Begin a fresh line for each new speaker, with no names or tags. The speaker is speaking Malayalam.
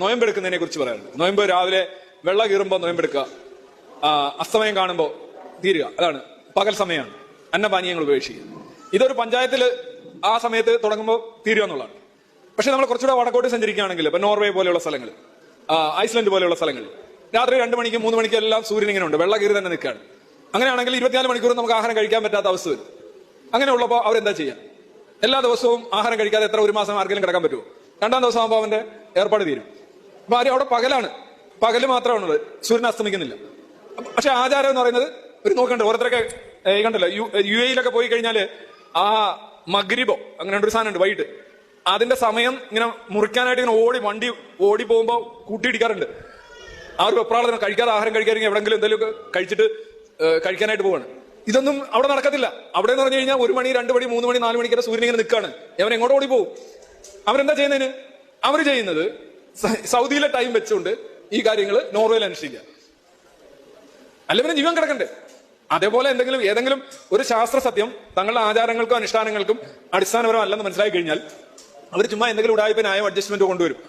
നോയമ്പെടുക്കുന്നതിനെ കുറിച്ച് പറയാനുണ്ട്. നോയമ്പ് രാവിലെ വെള്ള കീറുമ്പോൾ നോയമ്പെടുക്കുക, അസ്തമയം കാണുമ്പോൾ തീരുക, അതാണ് പകൽ സമയമാണ്. അന്നപാനീയങ്ങൾ ഉപേക്ഷിക്കുക. ഇതൊരു പഞ്ചായത്തിൽ ആ സമയത്ത് തുടങ്ങുമ്പോൾ തീരുക എന്നുള്ളതാണ്. പക്ഷെ നമ്മൾ കുറച്ചുകൂടെ വടക്കോട്ട് സഞ്ചരിക്കുകയാണെങ്കിൽ ഇപ്പൊ നോർവേ പോലെയുള്ള സ്ഥലങ്ങൾ, ഐസ്ലൻഡ് പോലെയുള്ള സ്ഥലങ്ങൾ രാത്രി 2 മണിക്കും 3 മണിക്കും എല്ലാം സൂര്യൻ ഇങ്ങനെ ഉണ്ട്, വെള്ള കീറി തന്നെ നിൽക്കുകയാണ്. അങ്ങനെയാണെങ്കിൽ 24 മണിക്കൂർ നമുക്ക് ആഹാരം കഴിക്കാൻ പറ്റാത്ത അവസ്ഥ വരും. അങ്ങനെയുള്ളപ്പോൾ അവരെന്താ ചെയ്യുക? എല്ലാ ദിവസവും ആഹാരം കഴിക്കാതെ എത്ര ഒരു മാസം ആർക്കെങ്കിലും കിടക്കാൻ പറ്റുമോ? 2ാം ദിവസം ആകുമ്പോൾ അവന്റെ ഏർപ്പാട് തീരും. അപ്പൊ ആരും അവിടെ പകലാണ്, പകല് മാത്രമാണുള്ളത്, സൂര്യൻ അസ്തമിക്കുന്നില്ല. പക്ഷെ ആചാരം എന്ന് പറയുന്നത് ഒരു നോക്കണ്ട. ഓരോരുത്തരൊക്കെ കണ്ടല്ലോ, UAE പോയി കഴിഞ്ഞാല് ആ മഗ്രിബോ അങ്ങനെ ഒരു സാധനം ഉണ്ട് വൈകിട്ട്, അതിന്റെ സമയം ഇങ്ങനെ മുറിക്കാനായിട്ട് ഇങ്ങനെ വണ്ടി ഓടി പോകുമ്പോ കൂട്ടിയിടിക്കാറുണ്ട്. ആ ഒരു വെപ്രാളത്തിന് കഴിക്കാതെ ആഹാരം കഴിക്കാനെങ്കിൽ എവിടെങ്കിലും എന്തെങ്കിലുമൊക്കെ കഴിച്ചിട്ട് കഴിക്കാനായിട്ട് പോവാണ്. ഇതൊന്നും അവിടെ നടക്കത്തില്ല. അവിടെ എന്ന് പറഞ്ഞു കഴിഞ്ഞാൽ 1 മണി 2 മണി 3 മണി 4 മണിക്കൊക്കെ സൂര്യൻ ഇങ്ങനെ നിൽക്കാണ്. അവൻ എങ്ങോട്ട് ഓടി പോകും? അവരെന്താ ചെയ്യുന്നതിന്? അവർ ചെയ്യുന്നത് സൗദിയിലെ ടൈം വെച്ചുകൊണ്ട് ഈ കാര്യങ്ങൾ നോർവേയിൽ അനുഷ്ഠിക്കുക. അല്ല പിന്നെ ജീവൻ കിടക്കണ്ടേ? അതേപോലെ ഏതെങ്കിലും ഒരു ശാസ്ത്ര സത്യം തങ്ങളുടെ ആചാരങ്ങൾക്കും അനുഷ്ഠാനങ്ങൾക്കും അടിസ്ഥാനപരമല്ലെന്ന് മനസ്സിലാക്കി കഴിഞ്ഞാൽ അവർ ചുമ്മാ എന്തെങ്കിലും ഉടായ്പ ന്യായം അഡ്ജസ്റ്റ്മെന്റ് കൊണ്ടുവരും.